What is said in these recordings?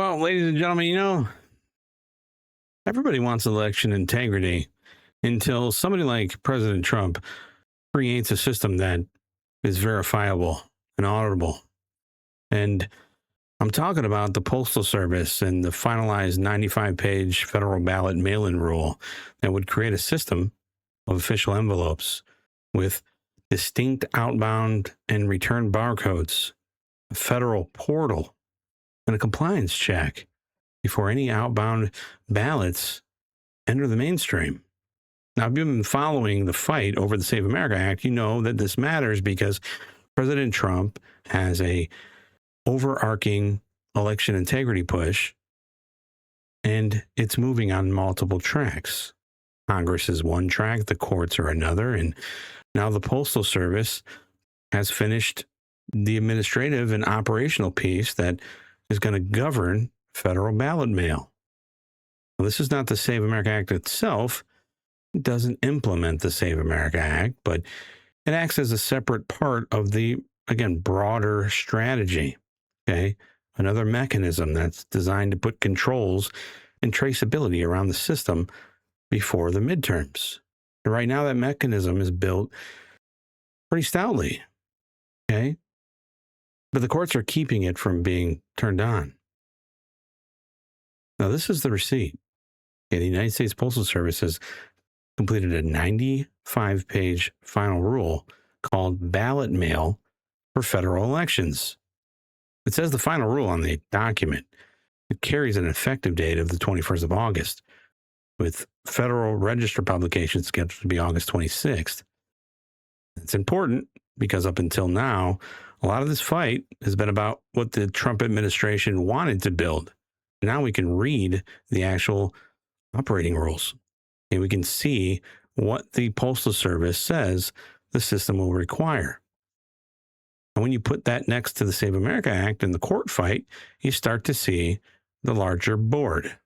Well, ladies and gentlemen, everybody wants election integrity until somebody like President Trump creates a system that is verifiable and auditable. And I'm talking about the Postal Service and the finalized 95-page federal ballot mail-in rule that would create a system of official envelopes with distinct outbound and return barcodes, a federal portal, and a compliance check before any outbound ballots enter the mainstream. Now, if you've been following the fight over the Save America Act, you know that this matters because President Trump has a overarching election integrity push, and it's moving on multiple tracks. Congress is one track, the courts are another, and now the Postal Service has finished the administrative and operational piece that is going to govern federal ballot mail. Well, this is not the Save America Act itself. It doesn't implement the Save America Act, but it acts as a separate part of the, again, broader strategy. Okay, another mechanism that's designed to put controls and traceability around the system before the midterms. And right now, that mechanism is built pretty stoutly. Okay, but the courts are keeping it from being turned on. Now, this is the receipt. Okay, the United States Postal Service has completed a 95-page final rule called ballot-mail for federal elections. It says the final rule on the document. It carries an effective date of the 21st of August, with Federal Register publication scheduled to be August 26th. It's important because up until now, a lot of this fight has been about what the Trump administration wanted to build. Now we can read the actual operating rules, and we can see what the Postal Service says the system will require. And when you put that next to the Save America Act and the court fight, you start to see the larger board.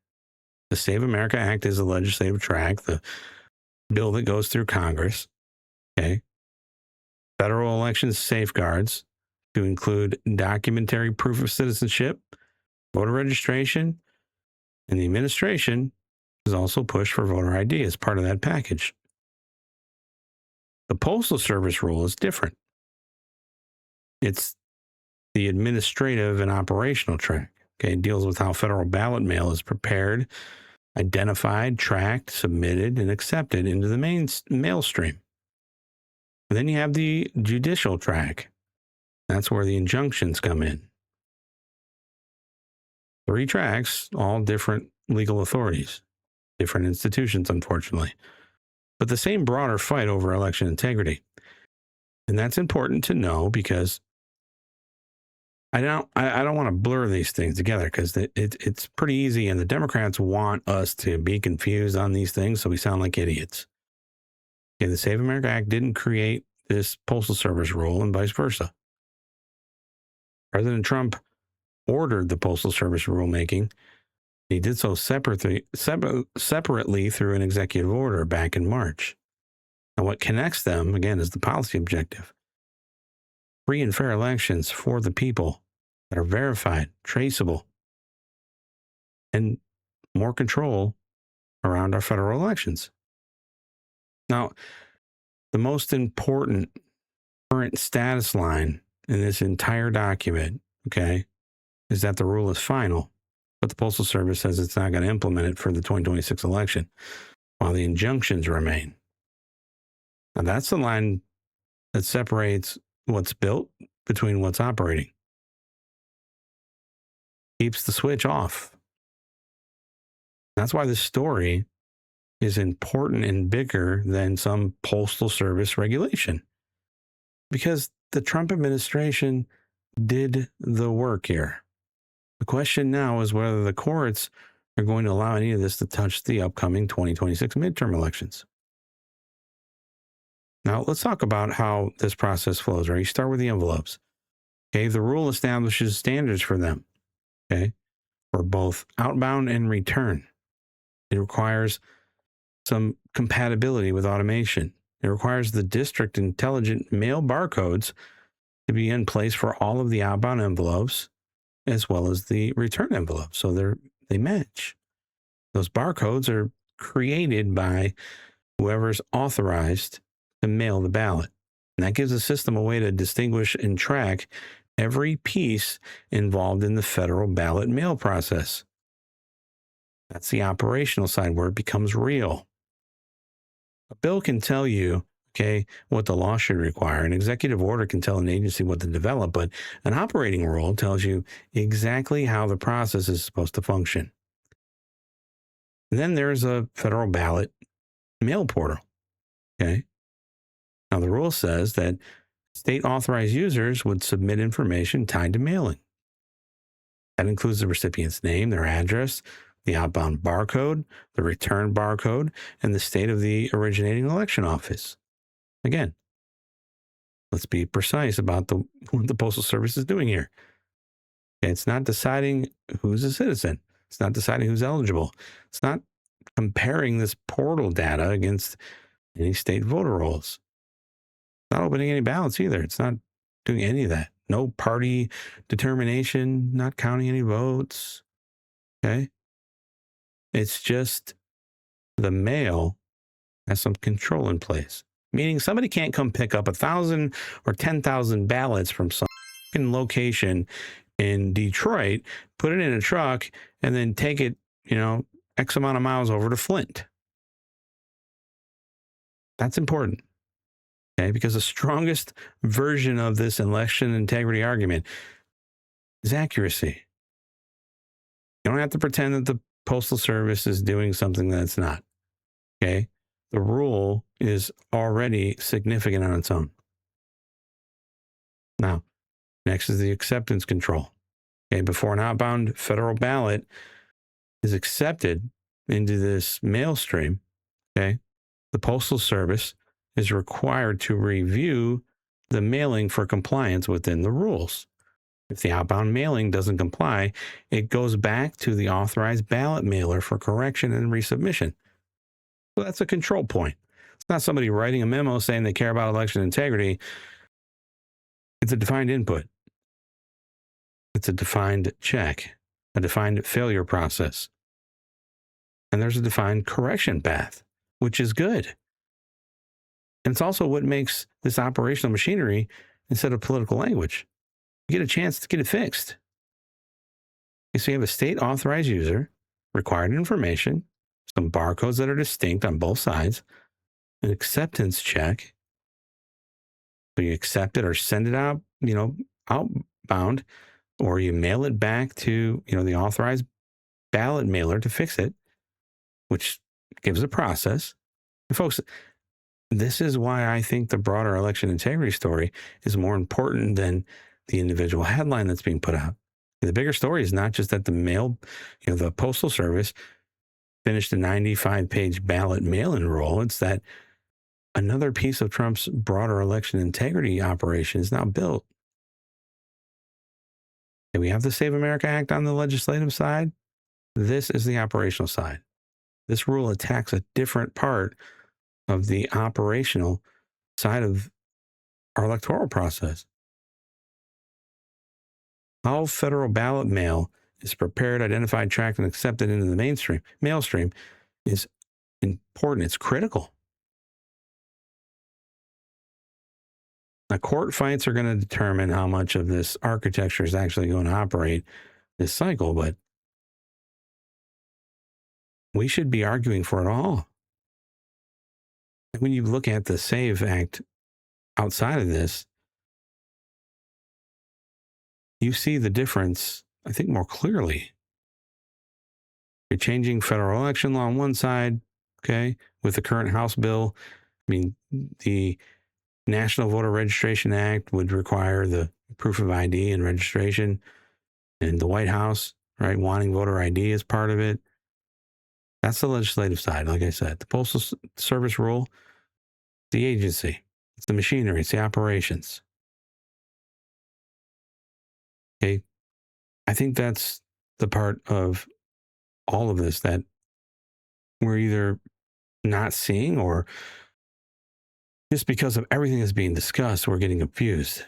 The Save America Act is a legislative track, the bill that goes through Congress. Okay. Federal elections safeguards to include documentary proof of citizenship, voter registration, and the administration is also pushed for voter ID as part of that package. The Postal Service rule is different. It's the administrative and operational track. Okay, it deals with how federal ballot mail is prepared, identified, tracked, submitted, and accepted into the main mailstream. And then you have the judicial track. That's where the injunctions come in. 3 tracks, all different legal authorities, different institutions, unfortunately, but the same broader fight over election integrity. And that's important to know because I don't want to blur these things together because it's pretty easy, and the Democrats want us to be confused on these things, so we sound like idiots. Okay, the Save America Act didn't create this Postal Service rule and vice versa. President Trump ordered the Postal Service rulemaking. He did so separately through an executive order back in March. And what connects them, again, is the policy objective. Free and fair elections for the people that are verified, traceable, and more control around our federal elections. Now, the most important current status line in this entire document, okay, is that the rule is final, but the Postal Service says it's not going to implement it for the 2026 election, while the injunctions remain. Now, that's the line that separates what's built between what's operating. Keeps the switch off. That's why this story is important and bigger than some Postal Service regulation. Because the Trump administration did the work here. The question now is whether the courts are going to allow any of this to touch the upcoming 2026 midterm elections. Now, let's talk about how this process flows, right? You start with the envelopes. Okay, the rule establishes standards for them, okay, for both outbound and return. It requires some compatibility with automation. It requires the district intelligent mail barcodes to be in place for all of the outbound envelopes as well as the return envelope. So they match. Those barcodes are created by whoever's authorized to mail the ballot. And that gives the system a way to distinguish and track every piece involved in the federal ballot mail process. That's the operational side where it becomes real. A bill can tell you, okay, what the law should require. An executive order can tell an agency what to develop, but an operating rule tells you exactly how the process is supposed to function. And then there's a federal ballot mail portal. Okay. Now, the rule says that state authorized users would submit information tied to mailing. That includes the recipient's name, their address, the outbound barcode, the return barcode, and the state of the originating election office. Again, let's be precise about what the Postal Service is doing here. It's not deciding who's a citizen. It's not deciding who's eligible. It's not comparing this portal data against any state voter rolls. It's not opening any ballots either. It's not doing any of that. No party determination, not counting any votes. Okay. It's just the mail has some control in place, meaning somebody can't come pick up 1,000 or 10,000 ballots from some location in Detroit, put it in a truck, and then take it, X amount of miles over to Flint. That's important. Okay, because the strongest version of this election integrity argument is accuracy. You don't have to pretend that the Postal Service is doing something that it's not. Okay, the rule is already significant on its own. Now, next is the acceptance control. Okay, before an outbound federal ballot is accepted into this mailstream, okay, the Postal Service is required to review the mailing for compliance within the rules. If the outbound mailing doesn't comply, it goes back to the authorized ballot mailer for correction and resubmission. So that's a control point. It's not somebody writing a memo saying they care about election integrity. It's a defined input. It's a defined check, a defined failure process. And there's a defined correction path, which is good. And it's also what makes this operational machinery instead of political language. You get a chance to get it fixed. So you have a state authorized user, required information, some barcodes that are distinct on both sides, an acceptance check. So you accept it or send it out, outbound, or you mail it back to, the authorized ballot mailer to fix it, which gives a process. And folks, this is why I think the broader election integrity story is more important than the individual headline that's being put out. The bigger story is not just that the Postal Service finished a 95-page ballot mail-in roll. It's that another piece of Trump's broader election integrity operation is now built. And we have the Save America Act on the legislative side. This is the operational side. This rule attacks a different part of the operational side of our electoral process. How federal ballot mail is prepared, identified, tracked, and accepted into the mailstream is important. It's critical. Now, court fights are going to determine how much of this architecture is actually going to operate this cycle, but we should be arguing for it all. When you look at the SAVE Act outside of this, you see the difference, I think, more clearly. You're changing federal election law on one side, okay, with the current House bill. I mean, the National Voter Registration Act would require the proof of ID and registration, and the White House, right, wanting voter ID as part of it. That's the legislative side, like I said. The Postal Service rule, the agency, it's the machinery, it's the operations. Okay, I think that's the part of all of this that we're either not seeing or just because of everything that's being discussed, we're getting confused.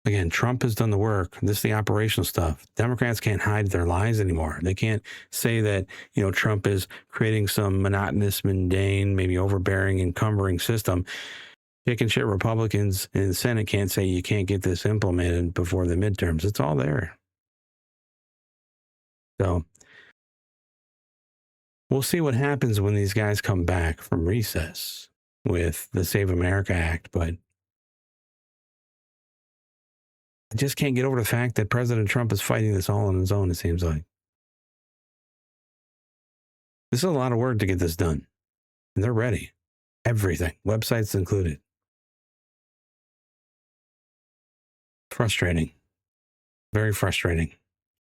Again, Trump has done the work. This is the operational stuff. Democrats can't hide their lies anymore. They can't say that, Trump is creating some monotonous, mundane, maybe overbearing, encumbering system. Chicken shit Republicans in the Senate can't say you can't get this implemented before the midterms. It's all there. So we'll see what happens when these guys come back from recess with the Save America Act, but I just can't get over the fact that President Trump is fighting this all on his own, it seems like. This is a lot of work to get this done, and they're ready. Everything, websites included. Frustrating. Very frustrating.